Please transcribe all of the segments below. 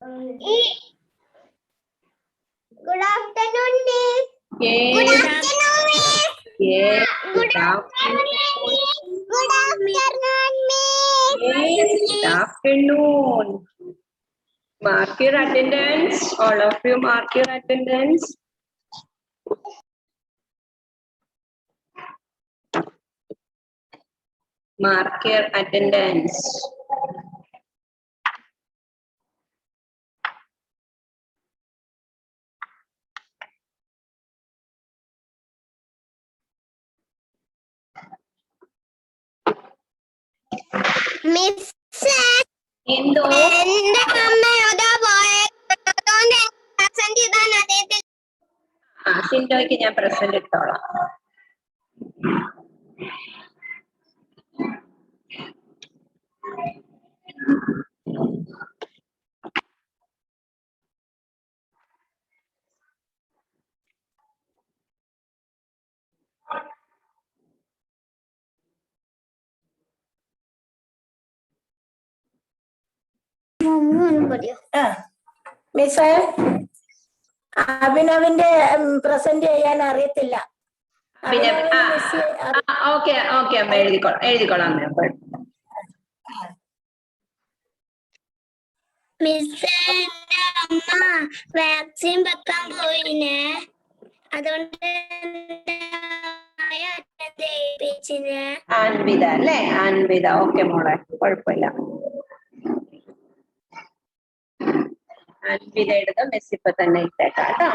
Good afternoon, Miss. Yes. Good afternoon, Miss. Yes. Good afternoon, Miss. Good afternoon, Miss. Yes. Good afternoon. Mark your attendance. All of you mark your attendance. Mark your attendance. Miss. എന്തോ എന്റെ അമ്മയോട് പോയതുകൊണ്ട് present ചെയ്താൽ അദ്ദേഹത്തിൽ സിൻഡോയ്ക്ക് ഞാൻ present ഇട്ടോളാം. Miss അഭിനവിന്റെ present ചെയ്യാൻ അറിയത്തില്ല. പിന്നെ അഭിനവിന് മിസ് ഓക്കെ ഓക്കെ അമ്മ എഴുതിക്കോളാം അമ്മ. മിസ് എന്റെ അമ്മ വാക്സിൻ വെക്കാൻ പോയിനെ, അതുകൊണ്ട് അൻവിത അല്ലേ? അൻവിത ഓക്കെ മോളെ, കുഴപ്പമില്ല. അൻവിത എടുത്ത് മിസ് ഇപ്പൊ തന്നെ ഇട്ടേക്കാം കേട്ടോ.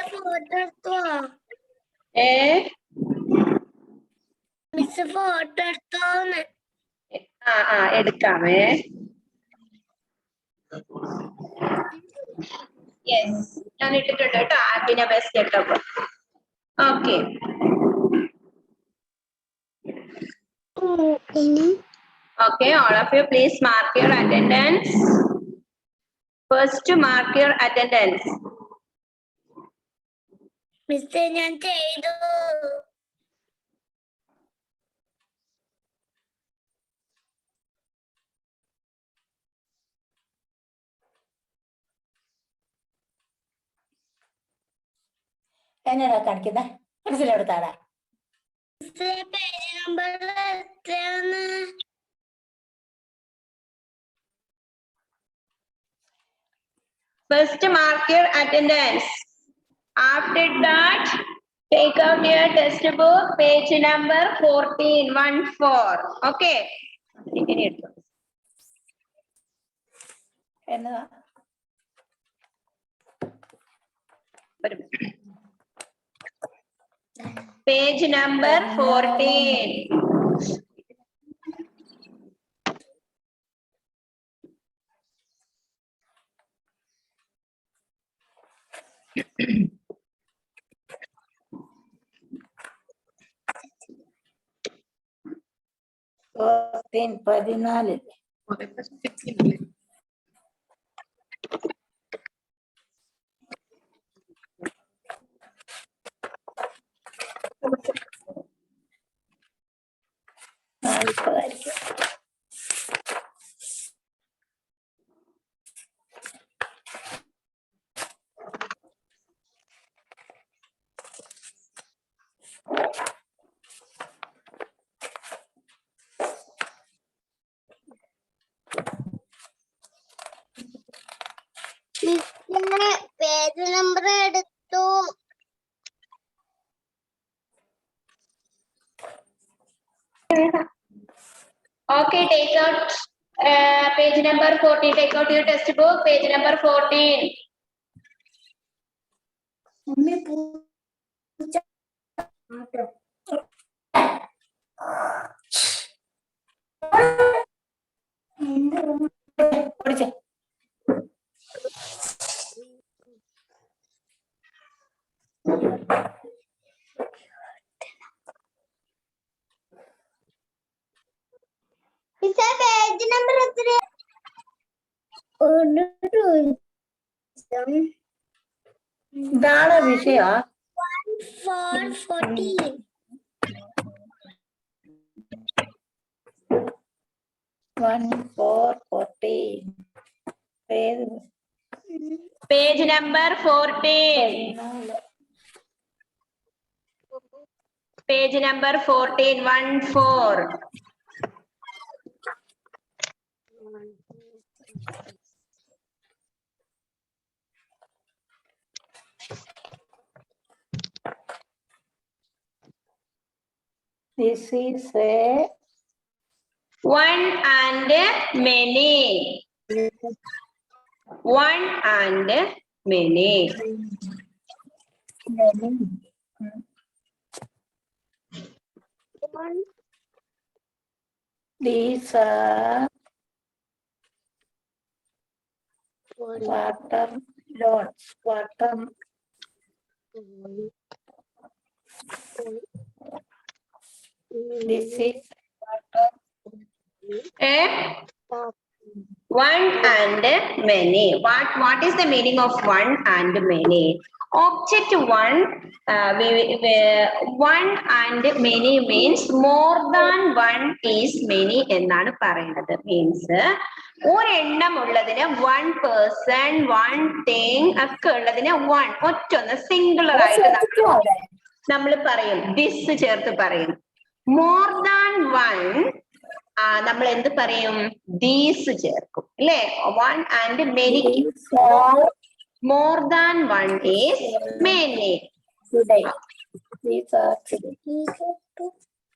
ഫോട്ടോ എടുത്തോ? മിസ് ഫോട്ടോ എടുത്തോന്ന്? എടുക്കാമേ. യെസ്, ഞാൻ ഇട്ടിട്ടുണ്ട് കേട്ടോ. ആപ്പിനെ ബെസ്റ്റ് ഇട്ടപ്പോ. Okay. Okay, all of you please mark your attendance. First mark your attendance. Miss ഞാൻ ചെയ്തു. എന്നടാ കാണിക്കുന്നേ? മനസ്സിലെടുത്താടാ. പേജ് നമ്പർ എത്രയാണ്? First mark your attendance. After that, take out your test book, page number 14. Okay. എന്നതാ? Page number 14. Question 14. Page number എടുത്തു. Okay, take out page number 14. Take out your test book, page number 14. Page number എത്ര? ഇതാണ് വിഷയ 414. 1, 4, 14. Page number 14. 14. Page number 14. 1, 4. This is a 1 and many. 1 and many. These are watermelons. This is Eh? 1 and many. What is the meaning of 1 and many? Object 1, 1 and many means more than 1 is many എന്നാണ് പറയുന്നത്. Means ഒരെണ്ണം ഉള്ളതിന് 1 person, 1 thing ഒക്കെ ഉള്ളതിന് 1 ഒറ്റൊന്ന് singular ആയിട്ട് നമ്മൾ പറയും. This ചേർത്ത് പറയും. മോർ ദാൻ 1 നമ്മൾ എന്ത് പറയും? ദീസ് ചേർക്കും അല്ലേ? 1 and many. More than 1 is many. These are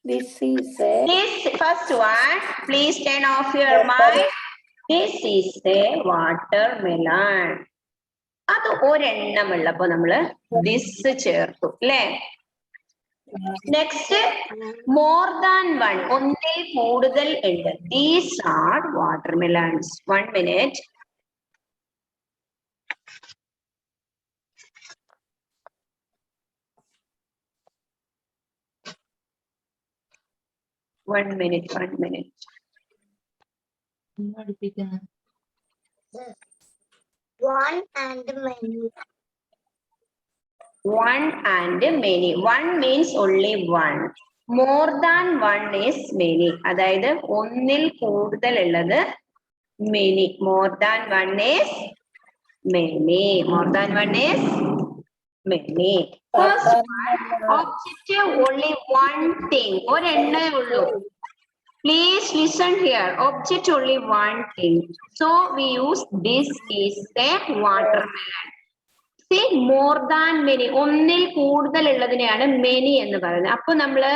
this is a This first one, please turn off your mic. This is a watermelon. അത് ഒരെണ്ണം ഉള്ളപ്പോ നമ്മള് this ചേർത്തു അല്ലേ? നെക്സ്റ്റ് മോർ ദാൻ 1, ഒന്നിൽ കൂടുതൽ ഉണ്ട്. These are watermelons. 1 minute. One minute. 1 and many. 1 and many. 1 means only 1. More than 1 is many. അതായത് ഒന്നിൽ കൂടുതൽ ഉള്ളത് many. More than 1 is many. More than 1 is many. First one, object only one thing. ഒരെണ്ണേ ഉള്ളൂ. Please listen here. Object only one thing. So we use this is a watermelon. See, more than many. ഒന്നിൽ കൂടുതൽ ഉള്ളതിനെയാണ് many എന്ന് പറയുന്നത്. അപ്പൊ നമ്മള്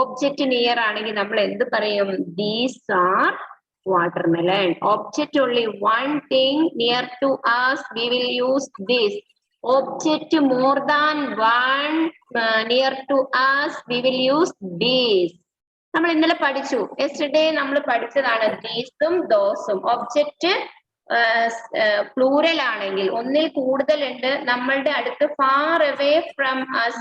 object near ആണെങ്കിൽ നമ്മൾ എന്ത് പറയും? These are watermelon. Object only one thing near to us, we will use this. Object more than one near to us, we will use this. നമ്മൾ ഇന്നലെ പഠിച്ചു. യെസ്റ്റർഡേ നമ്മൾ പഠിച്ചതാണ് ദീസും ദോസും. ഒബ്ജക്റ്റ് പ്ലൂറൽ ആണെങ്കിൽ ഒന്നിൽ കൂടുതൽ ഉണ്ട് നമ്മളുടെ അടുത്ത് ഫാർ അവേ ഫ്രം us.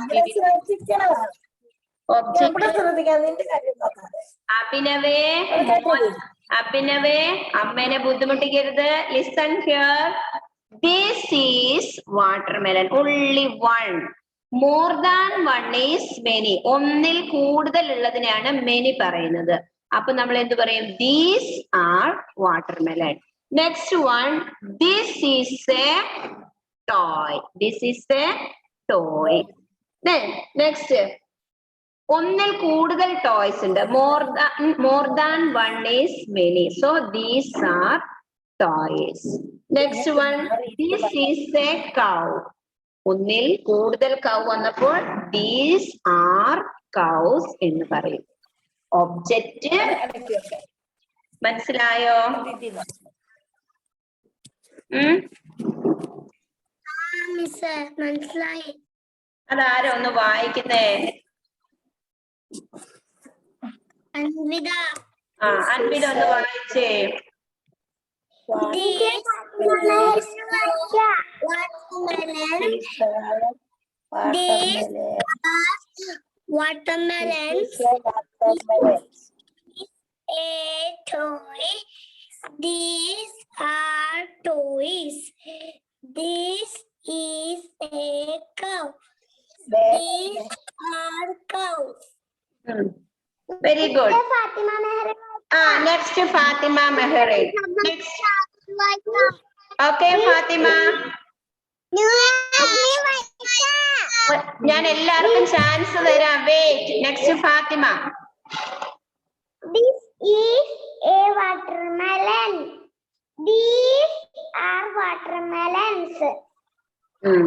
അഭിനവേ അമ്മേനെ ബുദ്ധിമുട്ടിക്കരുത്. Listen here. This is watermelon. Only one. More than 1 is many. ഒന്നിൽ കൂടുതൽ ഉള്ളതിനെയാണ് many പറയുന്നത്. അപ്പൊ നമ്മൾ എന്ത് പറയും? These are watermelon. Next one. This is a toy. This is a toy. Then next. ഒന്നിൽ കൂടുതൽ ടോയ്സ് ഉണ്ട്. More than 1 is many. So these are toys. Next one. This is a cow. ഒന്നിൽ കൂടുതൽ കൗ വന്നപ്പോൾ these are cows എന്ന് പറയും. Object മനസ്സിലായോ? മനസ്സിലായി. അതാരോ ഒന്ന് വായിക്കുന്നേ? അൻവിത. അൻവിത ഒന്ന് വായിച്ചേ. Watermelons. A toy. These are toys. This is a cow. These are cows. Very good. Fatima Meher Next Fatima Meherin. Next. Okay, Fatima. ഞാൻ എല്ലാവർക്കും ചാൻസ് തരാം. Wait. Next Fatima. This is a watermelon. These are watermelons.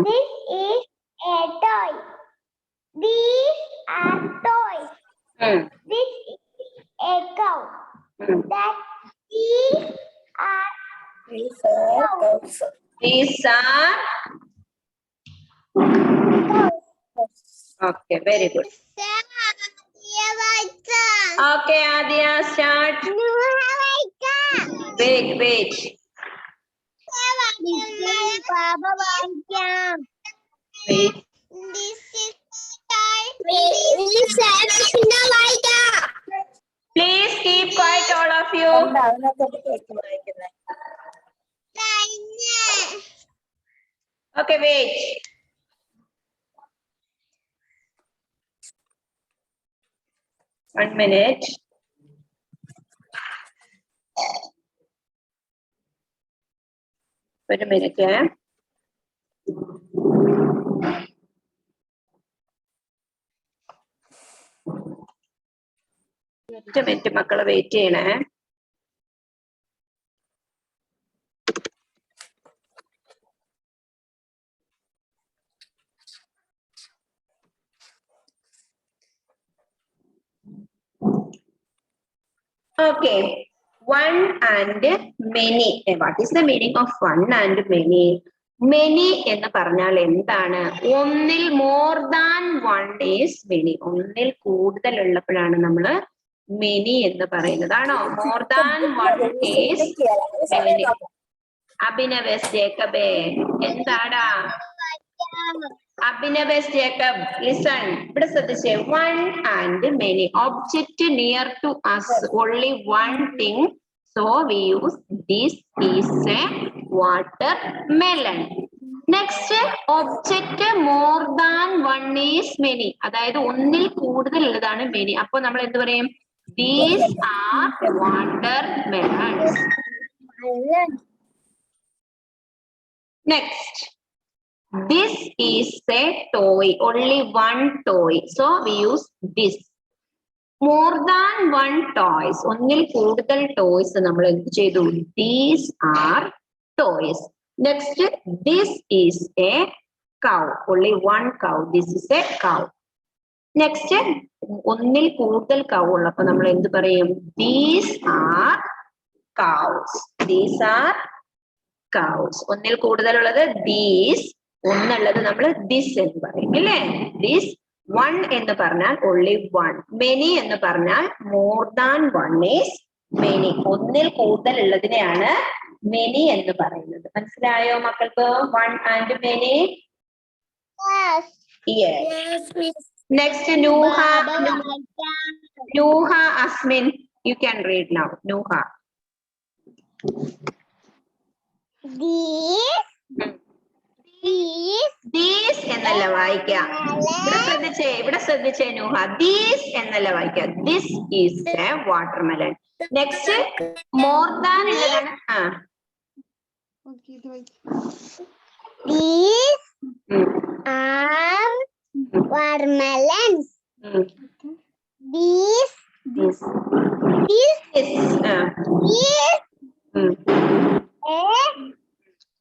This is a toy. These are toys. This is a cow. That these are These are cows. These are. cows. Okay, very good. Okay, Adia, start. Wait. This Wait. Please keep quiet, all of you. എന്താ അതിനകത്തോട്ട് cake വായിക്കുന്നത്? Okay, wait. One minute. Wait a minute, yeah. ഒറ്റ minute മക്കളെ wait ചെയ്യണേ. Okay, one and many. What is the meaning of one and many? Many എന്ന് പറഞ്ഞാൽ എന്താണ്? ഒന്നിൽ more than one is many. ഒന്നിൽ കൂടുതൽ ഉള്ളപ്പോഴാണ് നമ്മൾ many എന്ന് പറയുന്നതാണോ? More than one is many. അഭിനവേസ് ജേക്കബേ എന്താടാ? അഭിനവേസ് ജേക്കബ് ലിസൺ. ഇവിടെ ശ്രദ്ധിച്ചേ. One and many. Object near to us. Only one thing. So we use this is a watermelon. Next, object more than one is many. അതായത് ഒന്നിൽ കൂടുതൽ ഉള്ളതാണ് many. അപ്പോൾ നമ്മൾ എന്ത് പറയും? These are watermelons. Next, this is a toy. Only one toy. So we use this. More than one toys. ഒന്നിൽ കൂടുതൽ toys നമ്മൾ എന്ത് ചെയ്തു? These are toys. Next, this is a cow. Only one cow. This is a cow. Next, ഒന്നിൽ കൂടുതൽ cow ഉള്ളപ്പോൾ നമ്മൾ എന്ത് പറയും? These are cows. These are cows. ഒന്നിൽ കൂടുതലുള്ളത് these, ഒന്നുള്ളത് നമ്മൾ this എന്ന് പറയും അല്ലേ? This. One എന്ന് പറഞ്ഞാൽ only one. Many എന്ന് പറഞ്ഞാൽ more than one is many. ഒന്നിൽ കൂടുതൽ ഉള്ളതിനെയാണ് many എന്ന് പറയുന്നത്. മനസ്സിലായോ മക്കൾക്ക്? One and many. Yes. Next, Nuha. Nuha Asmin. You can read now. Nuha. These എന്നല്ല വായിക്കാം. ഇവിടെ ശ്രദ്ധിച്ചേ Nuha. These എന്നല്ല വായിക്കാം. This is a watermelon. Next, more than ഉള്ളതാണ്. These are watermelons. These This. a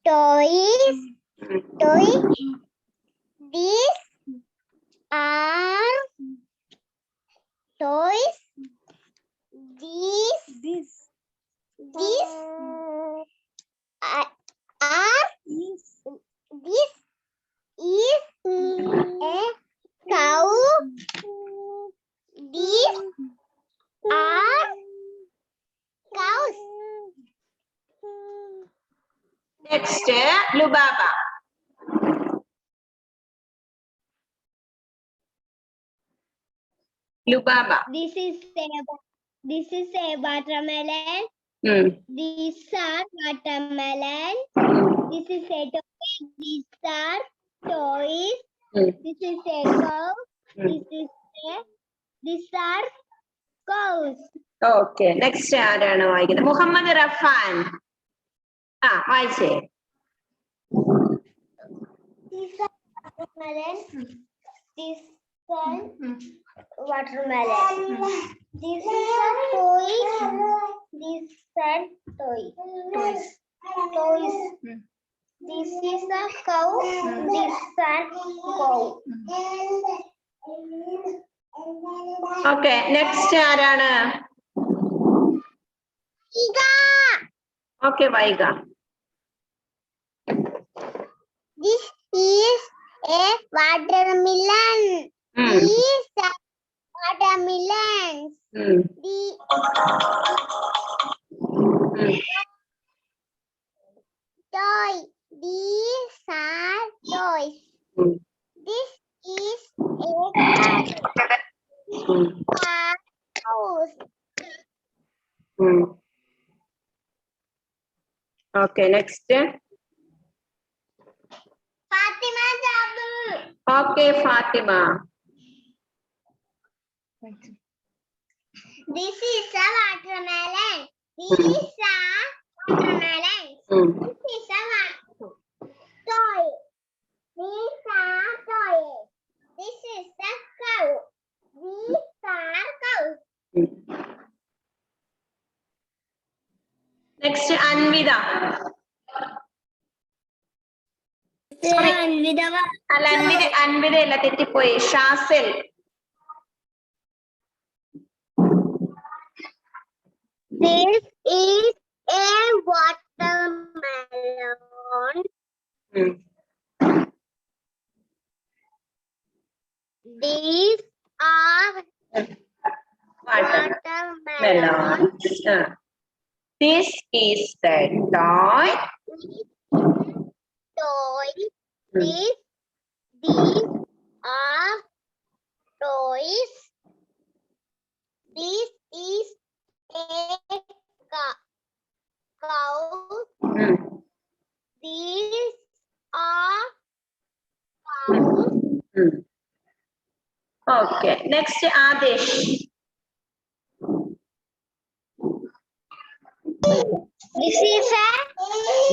toys. Toy. These are toys. These are this is a cow. These are cows. Next, Lubaba. Lubaba. This is a watermelon. These are watermelon. This is a toy. These are toys. This is a cow. These are cows. Okay next ആരാണ് വായിക്കുന്നത്? മുഹമ്മദ് റഫാൻ. ആ വായിച്ചേ. This one watermelon. This is a toy. This one toy. Toys. This is a cow. This one cow. Okay next ആരാണ്? Okay Vaika. This is a watermelon. These are watermelons. Toy. These are toys. This is a house. Okay next. Fatima Jabu. Okay Fatima. This is a watermelon. These are watermelons. This is a toy. These are toys. This is a cow. These are cows. Next Anvitha. അല്ല അൻവിത അല്ല, തെറ്റിപ്പോയി. Shazil. This is a watermelon. These are watermelons. This is the toy. Toys. These are toys. This is a cow. These are cows. Okay next Adesh. This is a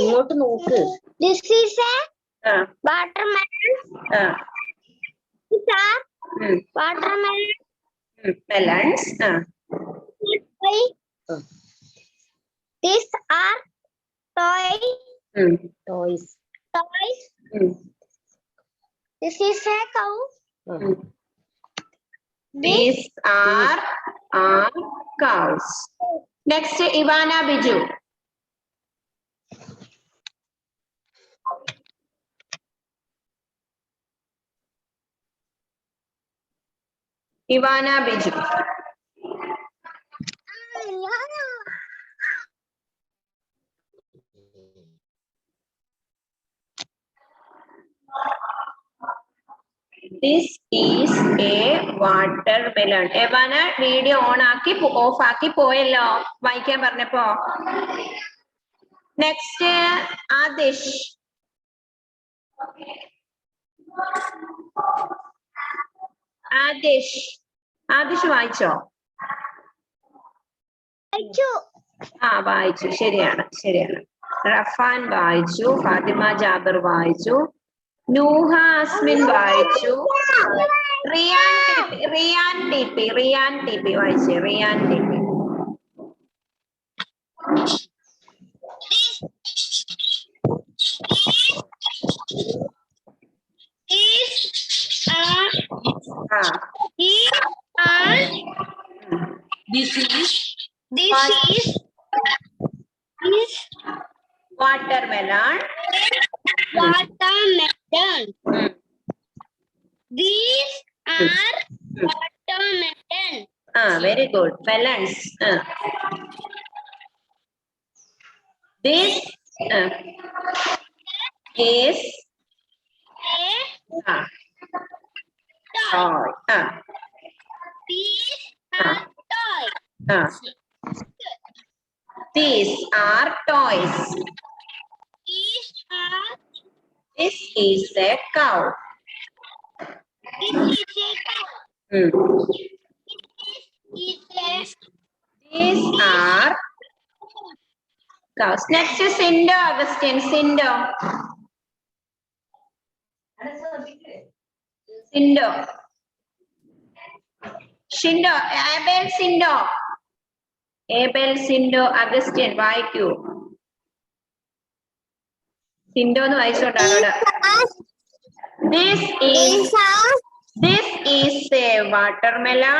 ഇങ്ങോട്ട് നോക്ക്. This is a watermelon. These are watermelon. Melons. These are toys. Toys. This is a cow. These are cows. Next, Ivana Biju. Ivana Biju. This is a watermelon. Ivana, video on aaki off aaki poyallo. വായിക്കാൻ പറഞ്ഞപ്പോ. Next, Adish. Adish വായിച്ചോ? വായിച്ചു. ശരിയാണ്. റഫാൻ വായിച്ചു. Fathima Jaber വായിച്ചു. നൂഹ അസ്മിൻ വായിച്ചു. Riyan T P വായിച്ചേ. Riyan T P. This is watermelon. These are watermelon. Very good. Melons. This is toy. These are toys. These are toys. This is a cow. This is a cow. These are cows. Next is Sindo, Augustine. Sindo. Sindo. Shindo. Abel Sindo. Abel Sindo, Augustine. വായിക്കൂ. Sindo എന്ന് വായിച്ചോട്ടാണ്. This is a watermelon.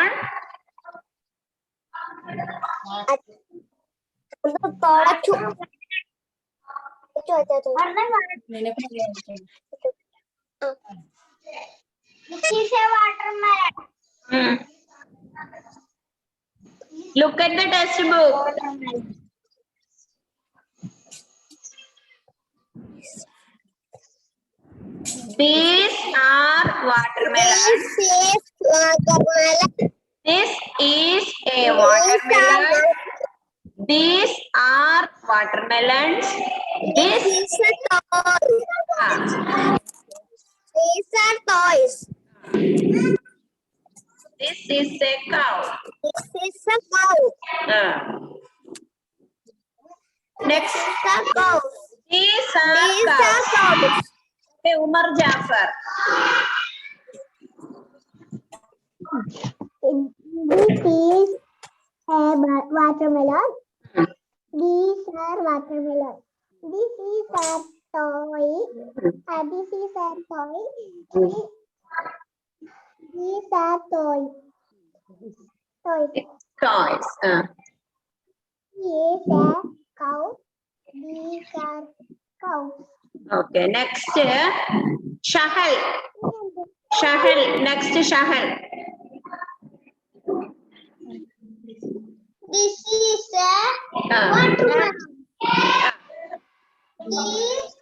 Look at the textbook. These are watermelons. This is a watermelon. These are watermelons. This These are toys. This is a cow. This is a cow. Next, These are cows. these are These are cows. cows. Okay, Umar Jafar. This is a watermelon. These are watermelon. This is a toy. This is a toy. These are toys. Toys. Toys. These are cow. These are cows. Okay, next, Shahal. Shahal. Next, Shahal. This is a watermelon. These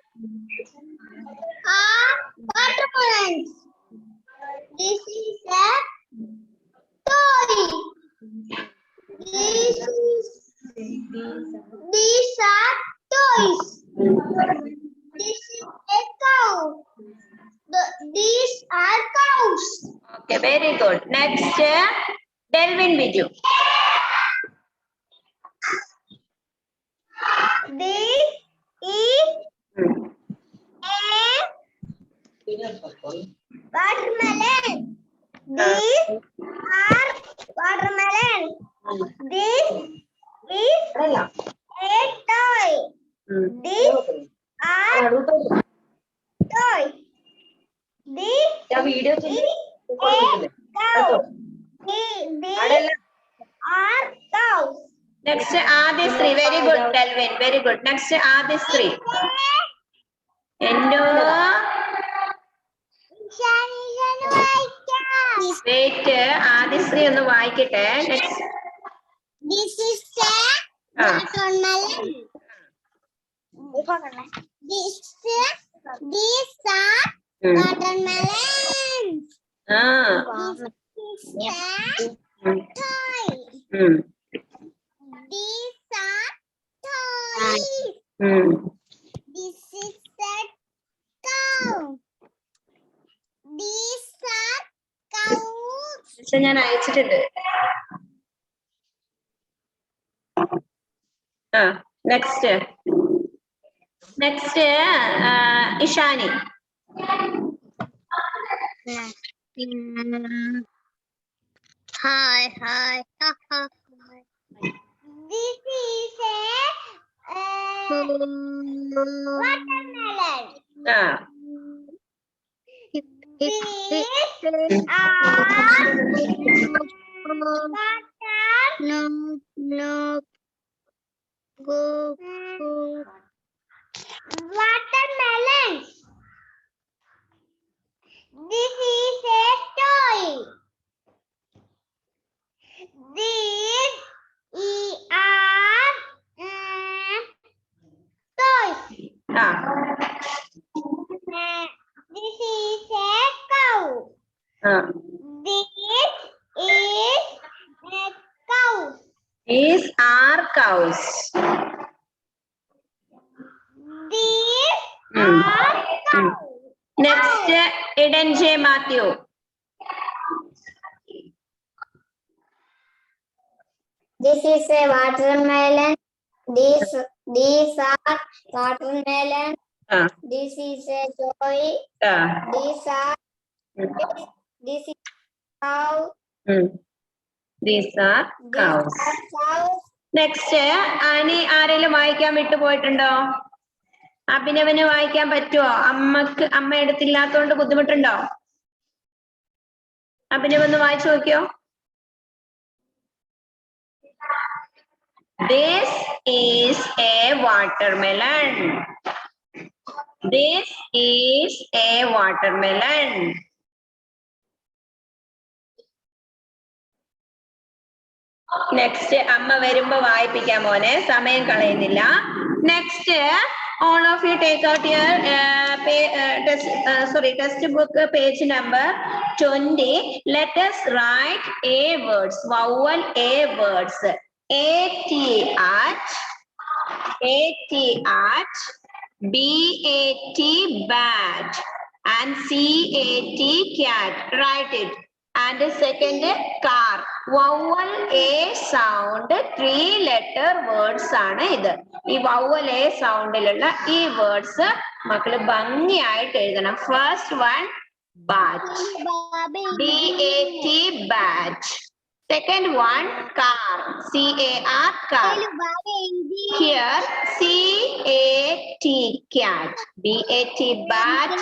are watermelons. This is a toy. These are toys. This is a cow. These are cows. Okay, very good. Next, Delvin Biju. This is a watermelon. These are watermelon. This is a toy. These are toy. This is a cow. These are cows. Next, Adisri. Very good, Delvin. Very good. Next, Adisri. Endo. Wait, Adisri ഒന്ന് വായിക്കട്ടെ. Next. This is a watermelon. These are watermelons. This is a toy. These are toys. This is a cow. These are cows. പക്ഷെ ഞാൻ അയച്ചിട്ടുണ്ട്. Next. Next, Ishani. Hi. This is a watermelon. These watermelons. This is a toy. These are toys. This is a cow. This is a cow. These are cows. These are cows. Next, Eden J. Matthew. This is a watermelon. These are watermelon. This is a toy. These are this is cow. These are cows. Next, ആരെങ്കിലും വായിക്കാൻ വിട്ടുപോയിട്ടുണ്ടോ? അഭിനവന് വായിക്കാൻ പറ്റുമോ? അമ്മ എടുത്തില്ലാത്തോണ്ട് ബുദ്ധിമുട്ടുണ്ടോ? അഭിനവ് ഒന്ന് വായിച്ചു നോക്കിയോ. This is a watermelon. This is a watermelon. Next, അമ്മ വരുമ്പോ വായിപ്പിക്കാം മോനെ, സമയം കളയുന്നില്ല. Next, all of you take out your textbook page number 20. Let us write A words, vowel A words. A-T at, B-A-T bat, and C-A-T cat. Write it. And the second, car. Vowel A sound 3-letter words ആണ് ഇത്. ഈ vowel A സൗണ്ടിലുള്ള ഈ words മക്കള് ഭംഗിയായിട്ട് എഴുതണം. First one bat, B-A-T bat. Second one car, C-A-R car. Here C-A-T cat, B-A-T bat,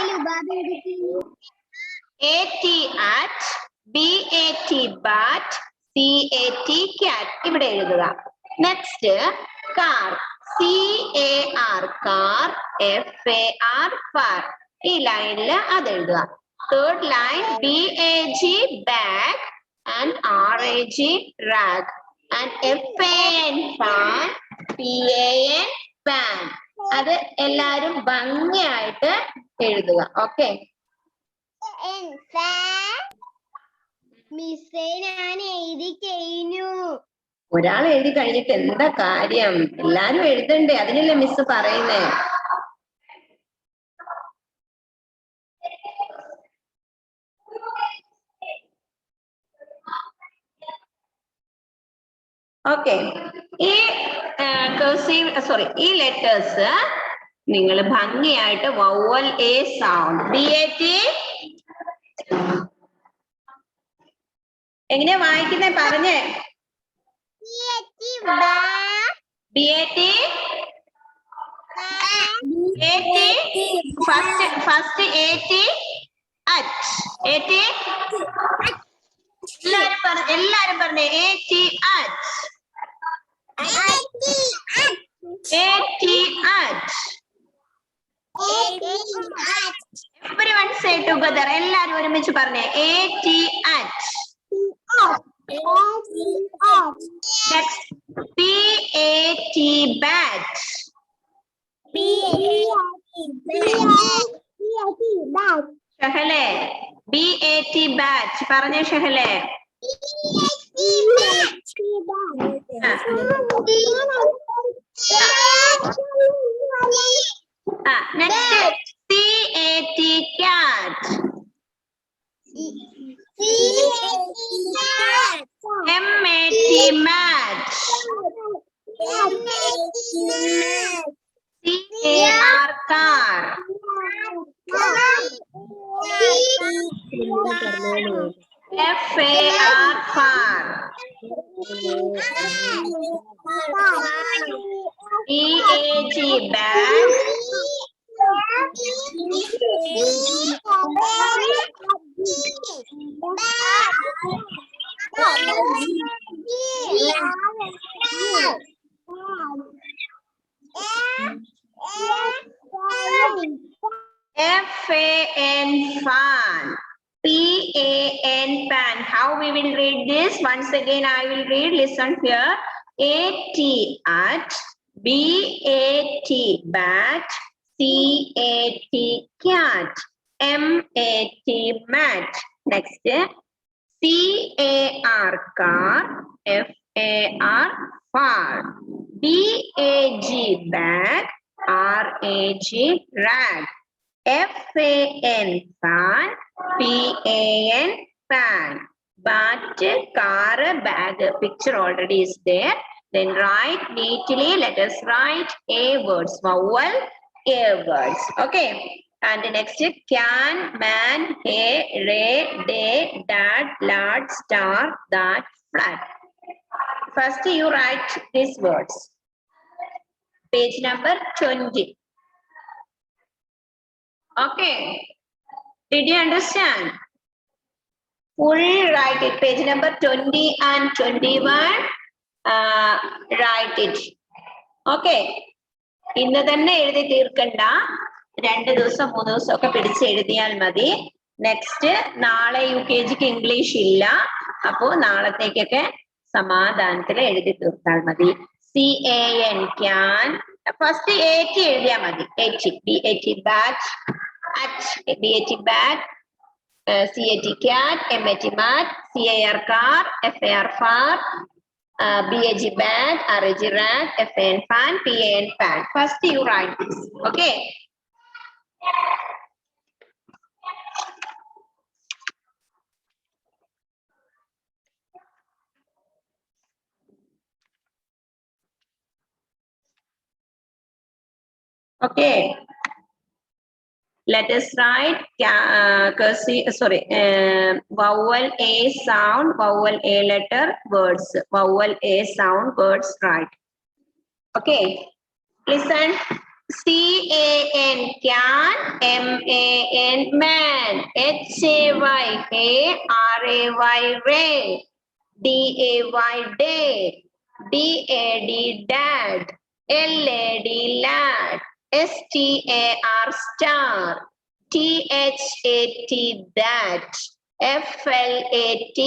A-T at, B-A-T bat, C-A-T cat. ഇവിടെ എഴുതുക. Next, car, C-A-R car, F-A-R far. ഈ ലൈനിൽ അത് എഴുതുക. Third line, B-A-G bag and R-A-G rag, and F-A-N fan, P-A-N pan. അത് എല്ലാരും ഭംഗിയായിട്ട് എഴുതുക. ഓക്കെ, ഒരാൾ എഴുതി കഴിഞ്ഞിട്ട് എന്താ കാര്യം? എല്ലാരും എഴുതണ്ടേ? അതിനല്ലേ മിസ് പറയുന്നേ. ഓക്കെ, ഈ ഈ ലെറ്റേഴ്സ് നിങ്ങൾ ഭംഗിയായിട്ട് വൗവൽ എ സൗണ്ട് BAT എങ്ങനെയാ വായിക്കുന്നേ പറഞ്ഞേ. BAT first AT at, AT എല്ലാരും പറഞ്ഞേ AT at, AT at. Everyone say together. എല്ലാരും ഒരുമിച്ച് പറഞ്ഞേ AT at. Next, BAT bat. ഷഹലെ BAT bat പറഞ്ഞേ ഷഹലെ. Next, CAT cat. MAT mat. CAR car. FAR far. BAG bag. FAN fan. PAN pan. How we will read this? Once again I will read. Listen here. AT at, BAT bat, CAT cat, MAT mat. Next, CAR car, FAR far, BAG bag, RAG rag, FAN fan, PAN pan. bat, car, bag. Picture already is there. Then write neatly. Let us write A words. Vowel A words. Okay. And the next can, man, hey, ray, day, dad, lad, star, that, flat. First you write these words. Page number 20. Okay. Did you understand? Full write it. Page number 20 and 21. Write it. Okay. ഇന്ന് തന്നെ എഴുതി തീർക്കണ്ട. 2 ദിവസം 3 ദിവസം ഒക്കെ പിടിച്ച് എഴുതിയാൽ മതി. Next നാളെ UKGക്ക് ഇംഗ്ലീഷ് ഇല്ല. അപ്പോ നാളത്തേക്കൊക്കെ സമാധാനത്തിൽ എഴുതി തീർത്താൽ മതി. CAN can. ഫസ്റ്റ് AT എഴുതിയാൽ മതി. BAT bat, BAT bat, CAT cat, MAT mat, CAR car, FAR far, BAG bag, RAG rag, FAN fan, PAN pan. First you write this. Okay. Okay. Let us write vowel A sound, vowel A letter, words. Vowel A sound, words, write. Okay. Listen. CAN, can, MAN, man, HAY, hay, RAY, ray, DAY, day, DAD, dad, LAD, lad, STAR, star, THAT, that, FLAT,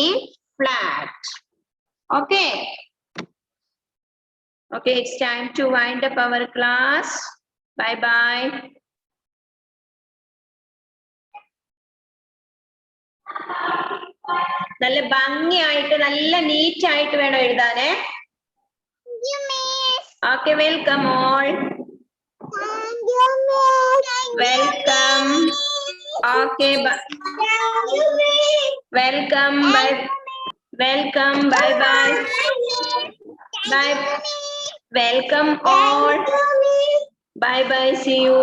flat. Okay. Okay, it's time to wind up our class. Bye-bye. നല്ല ഭംഗിയായിട്ട് നല്ല NEET ആയിട്ട് വേണം എഴുതാനേ. Okay, welcome all. Welcome. Okay, welcome. Bye. Welcome. Bye bye. Bye. Welcome all. Bye bye. See you.